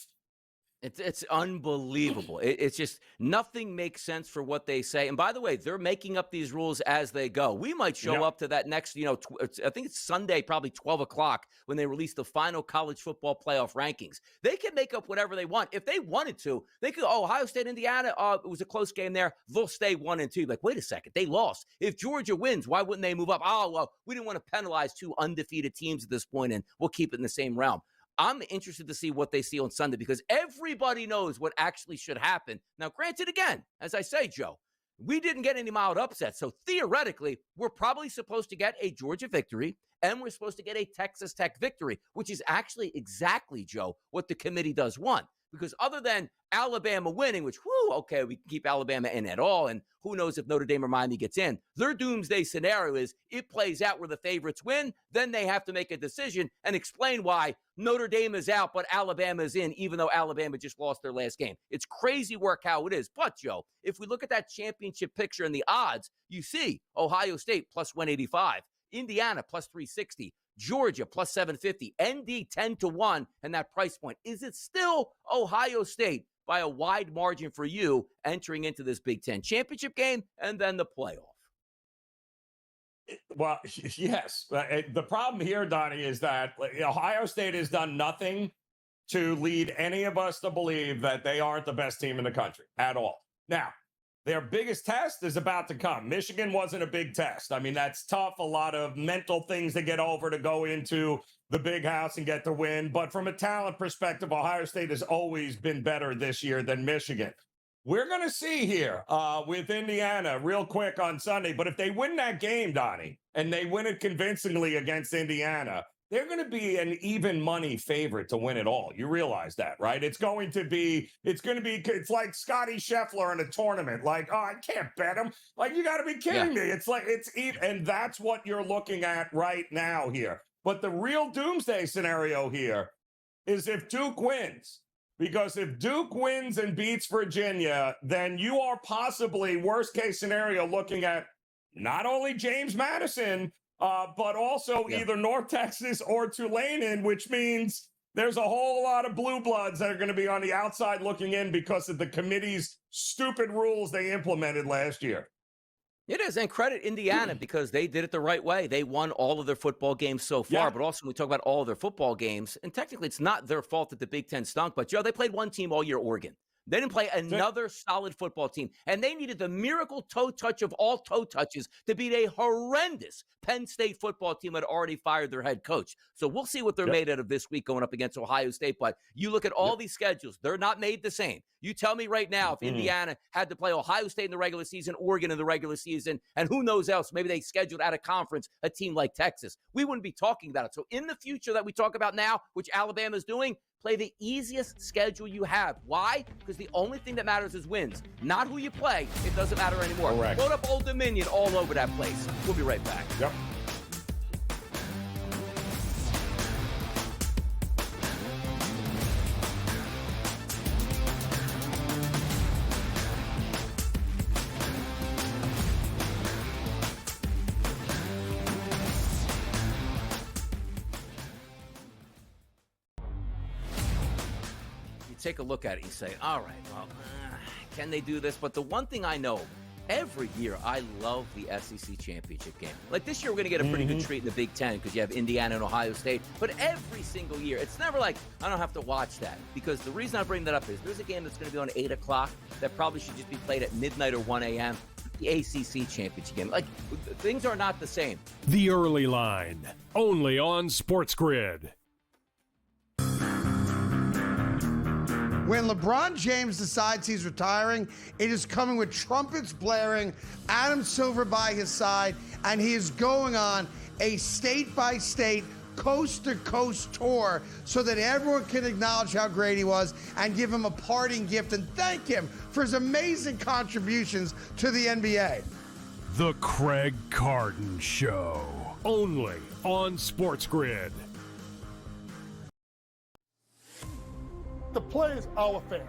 It's unbelievable. It's just nothing makes sense for what they say. And by the way, they're making up these rules as they go. We might show up to that next, I think it's Sunday, probably 12 o'clock when they release the final college football playoff rankings. They can make up whatever they want. If they wanted to, they could, Ohio State, Indiana, it was a close game there. They'll stay 1 and 2. Like, wait a second, they lost. If Georgia wins, why wouldn't they move up? Oh, well, we didn't want to penalize 2 undefeated teams at this point, and we'll keep it in the same realm. I'm interested to see what they see on Sunday, because everybody knows what actually should happen. Now, granted, again, as I say, Joe, we didn't get any mild upsets. So theoretically, we're probably supposed to get a Georgia victory, and we're supposed to get a Texas Tech victory, which is actually exactly, Joe, what the committee does want. Because other than Alabama winning, which, okay, we can keep Alabama in at all, and who knows if Notre Dame or Miami gets in, their doomsday scenario is it plays out where the favorites win, then they have to make a decision and explain why Notre Dame is out, but Alabama is in, even though Alabama just lost their last game. It's crazy work how it is. But, Joe, if we look at that championship picture and the odds, you see Ohio State plus 185. Indiana plus 360, Georgia plus 750, ND 10-1, and that price point. Is it still Ohio State by a wide margin for you entering into this Big Ten championship game and then the playoff? Well, yes. The problem here, Donnie, is that Ohio State has done nothing to lead any of us to believe that they aren't the best team in the country at all. Now, their biggest test is about to come. Michigan wasn't a big test. I mean, that's tough. A lot of mental things to get over to go into the big house and get the win. But from a talent perspective, Ohio State has always been better this year than Michigan. We're going to see here with Indiana real quick on Sunday. But if they win that game, Donnie, and they win it convincingly against Indiana, they're going to be an even money favorite to win it all. You realize that, right? It's like Scotty Scheffler in a tournament. Like, oh, I can't bet him. Like, you got to be kidding me. It's like, it's even. And that's what you're looking at right now here. But the real doomsday scenario here is if Duke wins. Because if Duke wins and beats Virginia, then you are possibly, worst case scenario, looking at not only James Madison, but also either North Texas or Tulane, which means there's a whole lot of blue bloods that are going to be on the outside looking in because of the committee's stupid rules they implemented last year. It is, and credit Indiana because they did it the right way. They won all of their football games so far, but also when we talk about all of their football games, and technically it's not their fault that the Big Ten stunk, but, Joe, they played one team all year, Oregon. They didn't play another solid football team, and they needed the miracle toe touch of all toe touches to beat a horrendous Penn State football team that had already fired their head coach. So we'll see what they're made out of this week going up against Ohio State, but you look at all these schedules, they're not made the same. You tell me right now if Indiana had to play Ohio State in the regular season, Oregon in the regular season, and who knows else, maybe they scheduled out of conference a team like Texas, we wouldn't be talking about it. So in the future that we talk about now, which Alabama's doing, play the easiest schedule you have. Why? Because the only thing that matters is wins, not who you play. It doesn't matter anymore. Correct. Load up Old Dominion all over that place. We'll be right back. Yep. Take a look at it and say, all right, well, can they do this? But the one thing I know, every year I love the SEC championship game. Like this year, we're going to get a pretty good treat in the Big Ten because you have Indiana and Ohio State. But every single year, it's never like I don't have to watch that. Because the reason I bring that up is there's a game that's going to be on 8 o'clock that probably should just be played at midnight or 1 a.m. The ACC championship game. Like, things are not the same. The Early Line, only on SportsGrid. When LeBron James decides he's retiring, it is coming with trumpets blaring, Adam Silver by his side, and he is going on a state-by-state, coast-to-coast tour so that everyone can acknowledge how great he was and give him a parting gift and thank him for his amazing contributions to the NBA. The Craig Carden Show, only on SportsGrid. The play is our fam.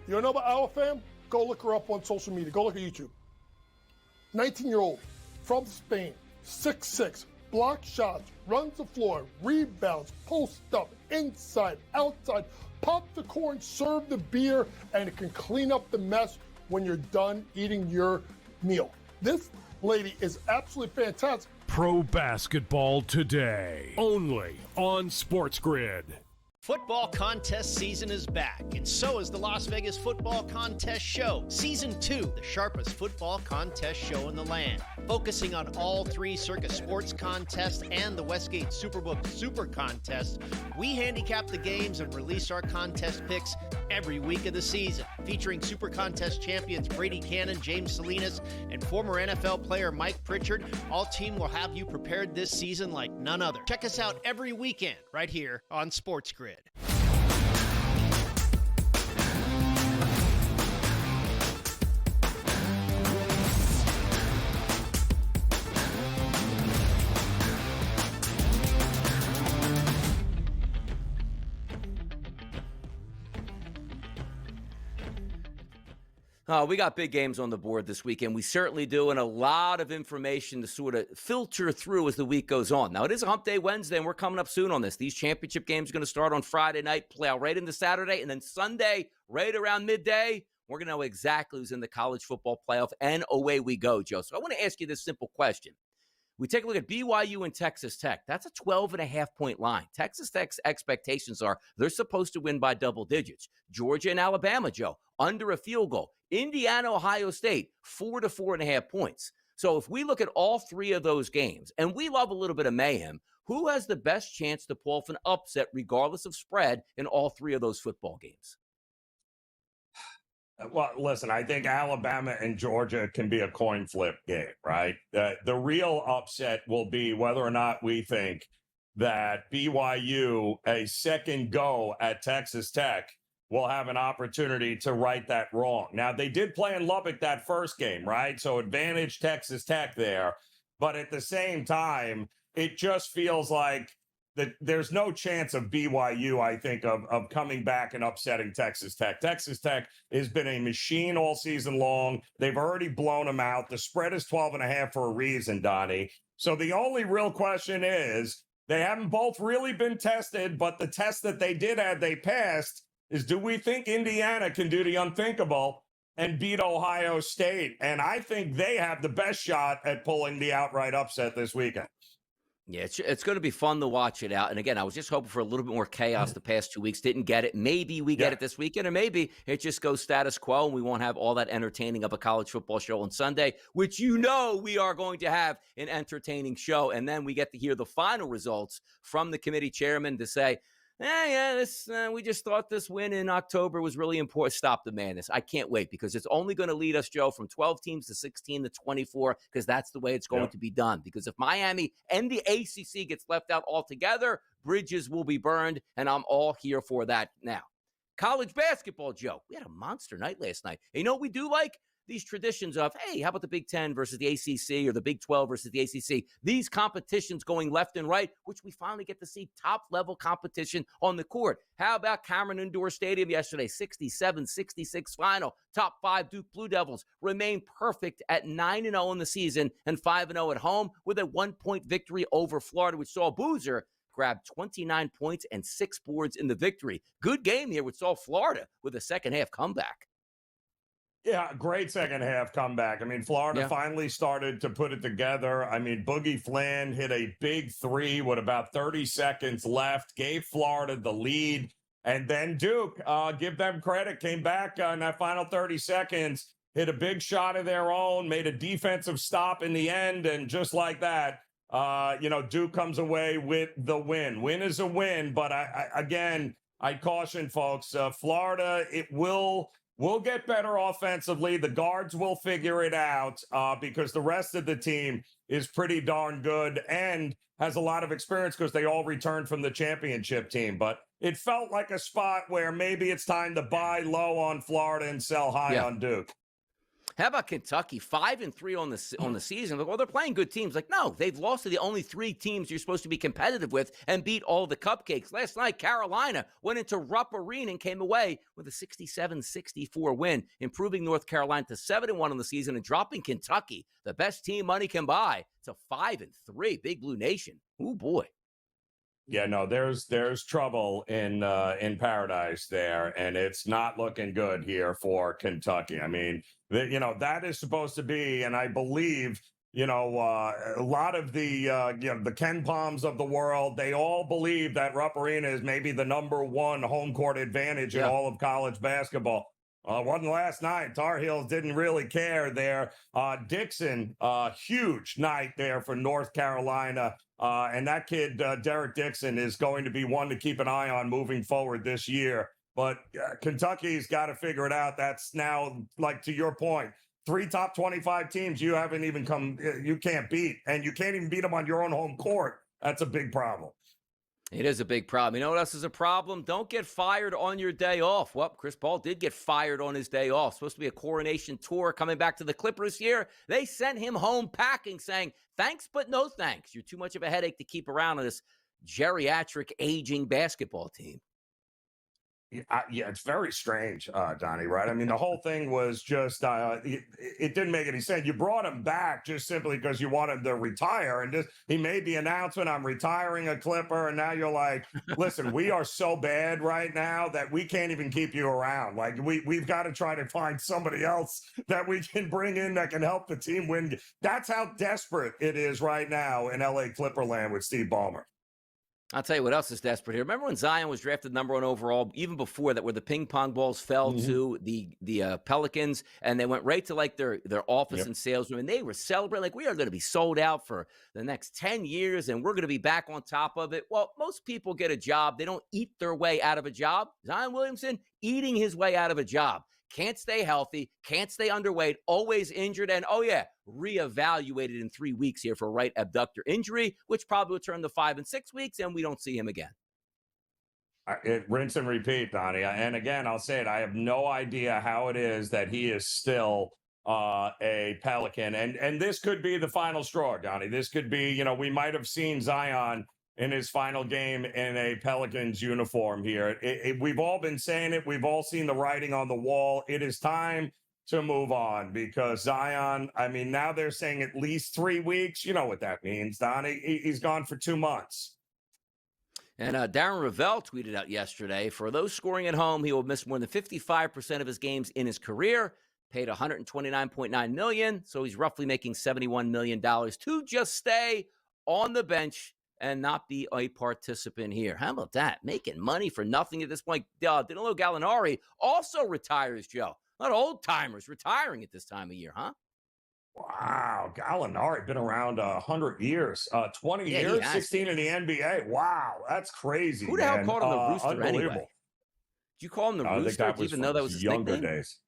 You know about our fam? Go look her up on social media. Go look at YouTube. 19-year-old from Spain, 6'6", block shots, runs the floor, rebounds, post up, inside, outside, pop the corn, serve the beer, and it can clean up the mess when you're done eating your meal. This lady is absolutely fantastic. Pro basketball today, only on SportsGrid. Football contest season is back, and so is the Las Vegas Football Contest Show. Season 2, the sharpest football contest show in the land. Focusing on all 3 Circa Sports contests and the Westgate Superbook Super Contest, we handicap the games and release our contest picks every week of the season. Featuring Super Contest champions Brady Cannon, James Salinas, and former NFL player Mike Pritchard, all team will have you prepared this season like none other. Check us out every weekend right here on SportsGrid. We got big games on the board this weekend. We certainly do, and a lot of information to sort of filter through as the week goes on. Now, it is a Hump Day Wednesday, and we're coming up soon on this. These championship games are going to start on Friday night, play out right into Saturday, and then Sunday, right around midday, we're going to know exactly who's in the college football playoff, and away we go, Joe. So I want to ask you this simple question. We take a look at BYU and Texas Tech. That's a 12.5-point line. Texas Tech's expectations are they're supposed to win by double digits. Georgia and Alabama, Joe, under a field goal. Indiana, Ohio State, 4 to 4.5 points. So if we look at all three of those games, and we love a little bit of mayhem, who has the best chance to pull off an upset regardless of spread in all three of those football games? Well, listen, I think Alabama and Georgia can be a coin flip game, right? The real upset will be whether or not we think that BYU, a second go at Texas Tech, will have an opportunity to right that wrong. Now, they did play in Lubbock that first game, right? So advantage Texas Tech there. But at the same time, it just feels like that there's no chance of BYU, I think, of coming back and upsetting Texas Tech. Texas Tech has been a machine all season long. They've already blown them out. The spread is 12.5 for a reason, Donnie. So the only real question is, they haven't both really been tested, but the test that they did have, they passed, is do we think Indiana can do the unthinkable and beat Ohio State? And I think they have the best shot at pulling the outright upset this weekend. Yeah, it's going to be fun to watch it out. And again, I was just hoping for a little bit more chaos the past 2 weeks. Didn't get it. Maybe we get it this weekend, or maybe it just goes status quo and we won't have all that entertaining of a college football show on Sunday, which we are going to have an entertaining show. And then we get to hear the final results from the committee chairman to say, we just thought this win in October was really important. Stop the madness. I can't wait because it's only going to lead us, Joe, from 12 teams to 16 to 24 because that's the way it's going to be done. Because if Miami and the ACC gets left out altogether, bridges will be burned, and I'm all here for that now. College basketball, Joe. We had a monster night last night. And you know what we do like? These traditions of, hey, how about the Big 10 versus the ACC or the Big 12 versus the ACC? These competitions going left and right, which we finally get to see top-level competition on the court. How about Cameron Indoor Stadium yesterday, 67-66 final. Top 5 Duke Blue Devils remain perfect at 9-0 in the season and 5-0 at home with a 1-point victory over Florida, which saw Boozer grab 29 points and 6 boards in the victory. Good game here, which saw Florida with a second-half comeback. Yeah, great second half comeback. I mean, Florida finally started to put it together. I mean, Boogie Flynn hit a big three with about 30 seconds left, gave Florida the lead. And then Duke, give them credit, came back in that final 30 seconds, hit a big shot of their own, made a defensive stop in the end. And just like that, Duke comes away with the win. Win is a win. But I caution folks, Florida, We'll get better offensively. The guards will figure it out because the rest of the team is pretty darn good and has a lot of experience because they all returned from the championship team. But it felt like a spot where maybe it's time to buy low on Florida and sell high on Duke. How about Kentucky? 5-3 on the season. Like, well, they're playing good teams. Like, no, they've lost to the only 3 teams you're supposed to be competitive with and beat all the cupcakes. Last night, Carolina went into Rupp Arena and came away with a 67-64 win, improving North Carolina to 7-1 on the season and dropping Kentucky, the best team money can buy, to 5-3. Big Blue Nation. Ooh, boy. Yeah, no, there's trouble in paradise there, and it's not looking good here for Kentucky. I mean, that is supposed to be, and I believe, a lot of the Ken Palms of the world, they all believe that Rupp Arena is maybe the number 1 home court advantage in all of college basketball. Wasn't last night. Tar Heels didn't really care there. Dixon, huge night there for North Carolina. And that kid, Derek Dixon, is going to be one to keep an eye on moving forward this year. But Kentucky's got to figure it out. That's now, like, to your point, 3 top 25 teams you can't beat. And you can't even beat them on your own home court. That's a big problem. It is a big problem. You know what else is a problem? Don't get fired on your day off. Well, Chris Paul did get fired on his day off. Supposed to be a coronation tour coming back to the Clippers here. They sent him home packing, saying, thanks, but no thanks. You're too much of a headache to keep around on this geriatric aging basketball team. Yeah, it's very strange, Donnie, right? I mean, the whole thing was just, it didn't make any sense. You brought him back just simply because you wanted him to retire. And just he made the announcement, I'm retiring a Clipper. And now you're like, listen, we are so bad right now that we can't even keep you around. Like, we've got to try to find somebody else that we can bring in that can help the team win. That's how desperate it is right now in LA Clipper land with Steve Ballmer. I'll tell you what else is desperate here. Remember when Zion was drafted #1 overall, even before that, where the ping pong balls fell to the Pelicans, and they went right to like their office and sales room, and they were celebrating like, we are going to be sold out for the next 10 years, and we're going to be back on top of it. Well, most people get a job. They don't eat their way out of a job. Zion Williamson eating his way out of a job. Can't stay healthy, can't stay underweight, always injured, and reevaluated in 3 weeks here for a right abductor injury, which probably will turn to 5 and 6 weeks, and we don't see him again. Rinse and repeat, Donnie. And again, I'll say it. I have no idea how it is that he is still a Pelican. And this could be the final straw, Donnie. This could be, we might have seen Zion in his final game in a Pelicans uniform here. We've all been saying it. We've all seen the writing on the wall. It is time to move on because Zion, I mean, now they're saying at least 3 weeks. You know what that means, Donnie. He's gone for 2 months. And Darren Ravel tweeted out yesterday, for those scoring at home, he will miss more than 55% of his games in his career, paid $129.9 million, so he's roughly making $71 million to just stay on the bench and not be a participant here. How about that? Making money for nothing at this point. Danilo Gallinari also retires, Joe. A lot of old-timers retiring at this time of year, huh? Wow. Gallinari been around 100 years. 20 years, 16 in the NBA. Wow. That's crazy, Who the hell called him the Rooster anyway? Did you call him the Rooster even though that was his younger nickname? Days.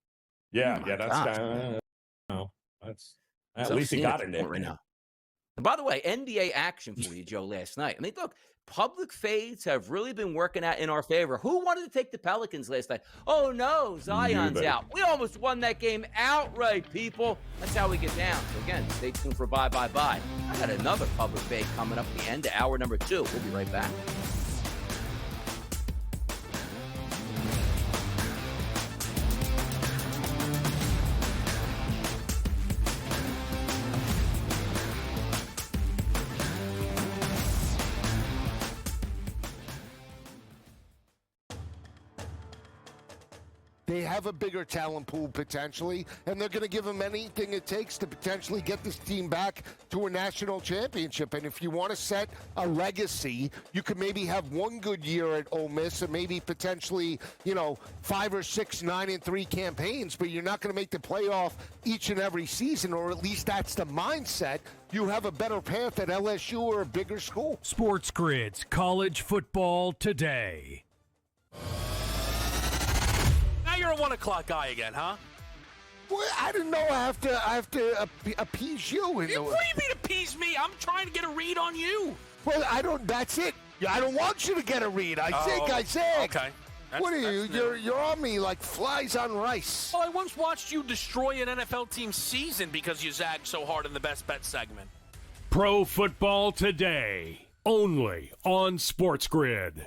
Yeah, that's at least he got a nickname. Right now. And by the way, NBA action for you, Joe, last night. I mean, look, public fades have really been working out in our favor. Who wanted to take the Pelicans last night? Oh, no, Zion's out. We almost won that game outright, people. That's how we get down. So, again, stay tuned for Bye, Bye, Bye. I got another public fade coming up at the end of hour number 2. We'll be right back. They have a bigger talent pool potentially, and they're going to give them anything it takes to potentially get this team back to a national championship. And if you want to set a legacy, you could maybe have one good year at Ole Miss and maybe potentially, 5 or 6 9-3 campaigns, but you're not going to make the playoff each and every season, or at least that's the mindset. You have a better path at LSU or a bigger school. SportsGrid's College Football Today. You're a 1 o'clock guy again, huh? Well, I didn't know I have to appease you. What do you mean appease me? I'm trying to get a read on you. Well, that's it. I don't want you to get a read. I think. Okay. What are you? You're on me like flies on rice. Well, I once watched you destroy an NFL team's season because you zagged so hard in the Best Bet segment. Pro Football Today, only on SportsGrid.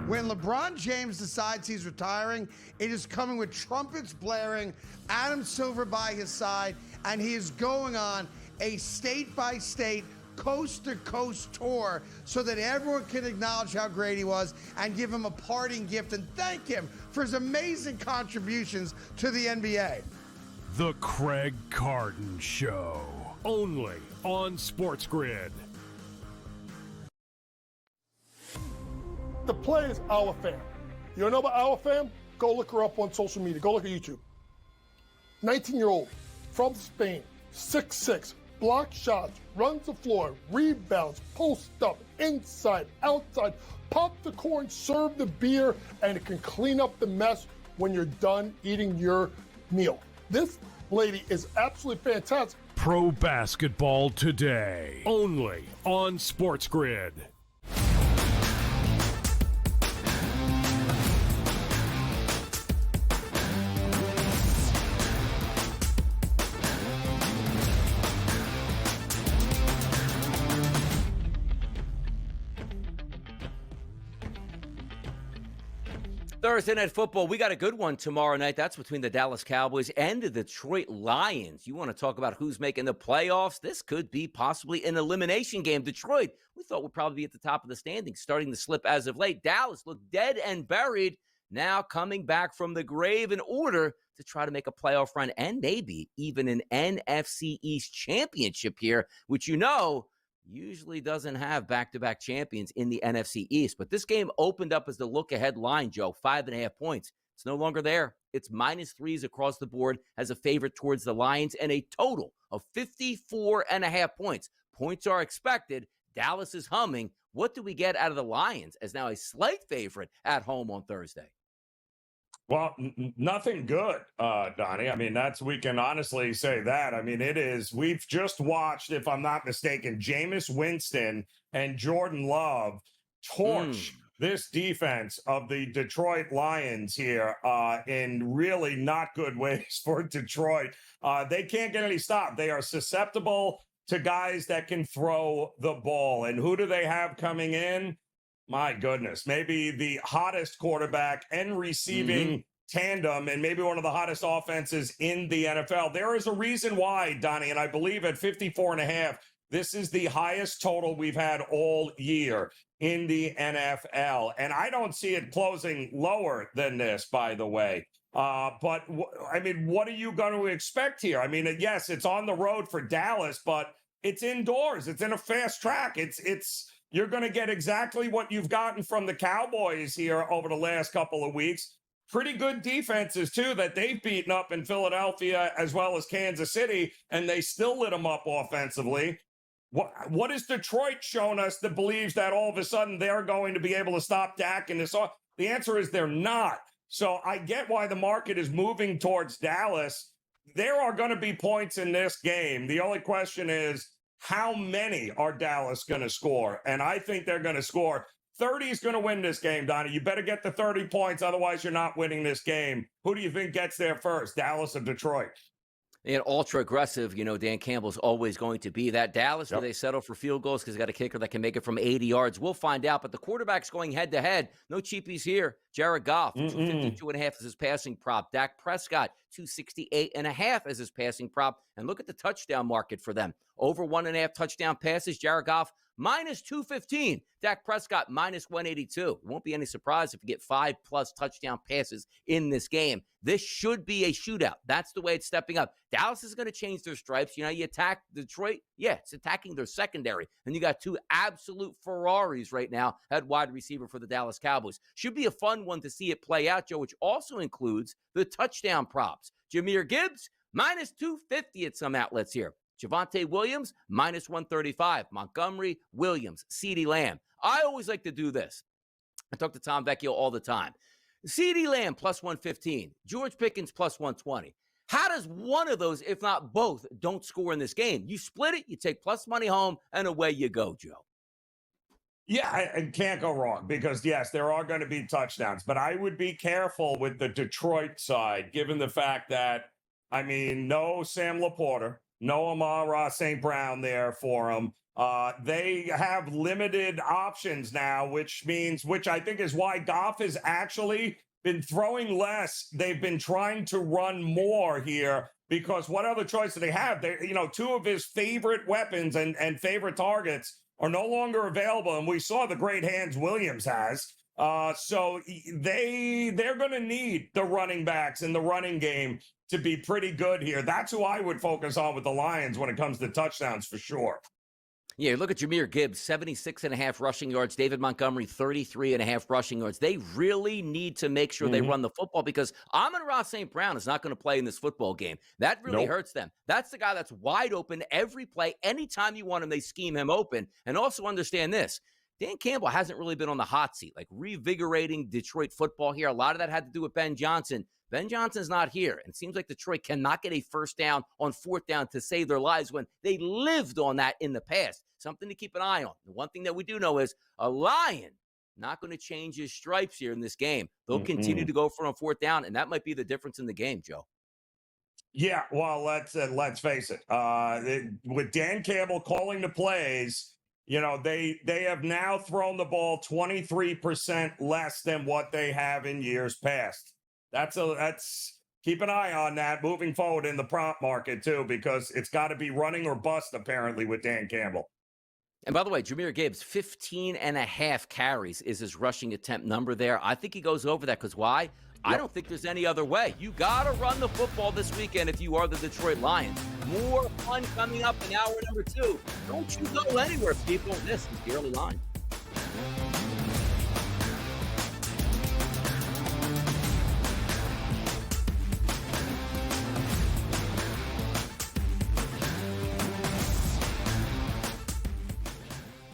When LeBron James decides he's retiring, it is coming with trumpets blaring, Adam Silver by his side, and he is going on a state-by-state, coast-to-coast tour so that everyone can acknowledge how great he was and give him a parting gift and thank him for his amazing contributions to the NBA. The Craig Carton Show, only on SportsGrid. The play is our fam. You don't know about our fam? Go look her up on social media. Go look at YouTube. 19-year-old from Spain, 6'6", block shots, runs the floor, rebounds, post up, inside, outside, pop the corn, serve the beer, and it can clean up the mess when you're done eating your meal. This lady is absolutely fantastic. Pro Basketball Today, only on SportsGrid. Thursday Night Football, we got a good one tomorrow night. That's between the Dallas Cowboys and the Detroit Lions. You want to talk about who's making the playoffs? This could be possibly an elimination game. Detroit, we thought would probably be at the top of the standings, starting to slip as of late. Dallas looked dead and buried, now coming back from the grave in order to try to make a playoff run and maybe even an NFC East championship here, which usually doesn't have back-to-back champions in the NFC East. But this game opened up as the look-ahead line, Joe, 5.5 points. It's no longer there. It's -3s across the board as a favorite towards the Lions and a total of 54.5 points. Points are expected. Dallas is humming. What do we get out of the Lions as now a slight favorite at home on Thursday? Well, nothing good, Donnie. I mean, we can honestly say that. I mean, we've just watched, if I'm not mistaken, Jameis Winston and Jordan Love torch this defense of the Detroit Lions here in really not good ways for Detroit. They can't get any stop. They are susceptible to guys that can throw the ball. And who do they have coming in? My goodness, maybe the hottest quarterback and receiving tandem and maybe one of the hottest offenses in the NFL. There is a reason why, Donnie, and I believe at 54.5, this is the highest total we've had all year in the NFL. And I don't see it closing lower than this, by the way. But I mean, what are you going to expect here? I mean, yes, it's on the road for Dallas, but it's indoors. It's in a fast track. You're going to get exactly what you've gotten from the Cowboys here over the last couple of weeks. Pretty good defenses, too, that they've beaten up in Philadelphia as well as Kansas City, and they still lit them up offensively. What has Detroit shown us that believes that all of a sudden they're going to be able to stop Dak in this? The answer is they're not. So I get why the market is moving towards Dallas. There are going to be points in this game. The only question is, how many are Dallas going to score? And I think they're going to score. 30 is going to win this game, Donnie. You better get the 30 points. Otherwise, you're not winning this game. Who do you think gets there first, Dallas or Detroit? And ultra aggressive, Dan Campbell's always going to be that. Dallas, do they settle for field goals because they got a kicker that can make it from 80 yards? We'll find out. But the quarterback's going head-to-head. No cheapies here. Jared Goff, 252.5 as his passing prop. Dak Prescott, 268.5 as his passing prop. And look at the touchdown market for them. Over 1.5 touchdown passes. Jared Goff, -215. Dak Prescott, -182. It won't be any surprise if you get 5+ touchdown passes in this game. This should be a shootout. That's the way it's stepping up. Dallas is going to change their stripes. You attack Detroit. Yeah, it's attacking their secondary. And you got two absolute Ferraris right now at wide receiver for the Dallas Cowboys. Should be a fun one to see it play out, Joe, which also includes the touchdown props. Jahmyr Gibbs, -250 at some outlets here. Javonte Williams, -135. Montgomery, Williams, CeeDee Lamb. I always like to do this. I talk to Tom Vecchio all the time. CeeDee Lamb, +115. George Pickens, +120. How does one of those, if not both, don't score in this game? You split it, you take plus money home, and away you go, Joe. Yeah, I can't go wrong because, yes, there are going to be touchdowns. But I would be careful with the Detroit side, given the fact that, no Sam Laporta, no Amon-Ra St. Brown there for them. They have limited options now, which I think is why Goff has actually been throwing less. They've been trying to run more here because what other choice do they have? Two of his favorite weapons and favorite targets are no longer available. And we saw the great hands Williams has. So they're going to need the running backs in the running game to be pretty good here. That's who I would focus on with the Lions when it comes to touchdowns for sure. Yeah, look at Jahmyr Gibbs, 76.5 rushing yards. David Montgomery, 33.5 rushing yards. They really need to make sure they run the football because Amon-Ra St. Brown is not going to play in this football game. That really hurts them. That's the guy that's wide open every play. Anytime you want him, they scheme him open. And also understand this. Dan Campbell hasn't really been on the hot seat, like revigorating Detroit football here. A lot of that had to do with Ben Johnson. Ben Johnson's not here. And it seems like Detroit cannot get a first down on fourth down to save their lives when they lived on that in the past. Something to keep an eye on. The one thing that we do know is a Lion not going to change his stripes here in this game. They'll continue to go for on fourth down, and that might be the difference in the game, Joe. Yeah, well, let's face it. With Dan Campbell calling the plays, You know, they have now thrown the ball 23% less than what they have in years past. That's keep an eye on that moving forward in the prop market too, because it's got to be running or bust apparently with Dan Campbell. And by the way, Jahmyr Gibbs, 15.5 carries is his rushing attempt number there. I think he goes over that because why? Yep. I don't think there's any other way. You got to run the football this weekend if you are the Detroit Lions. More fun coming up in hour number 2. Don't you go anywhere, people. This is the early line.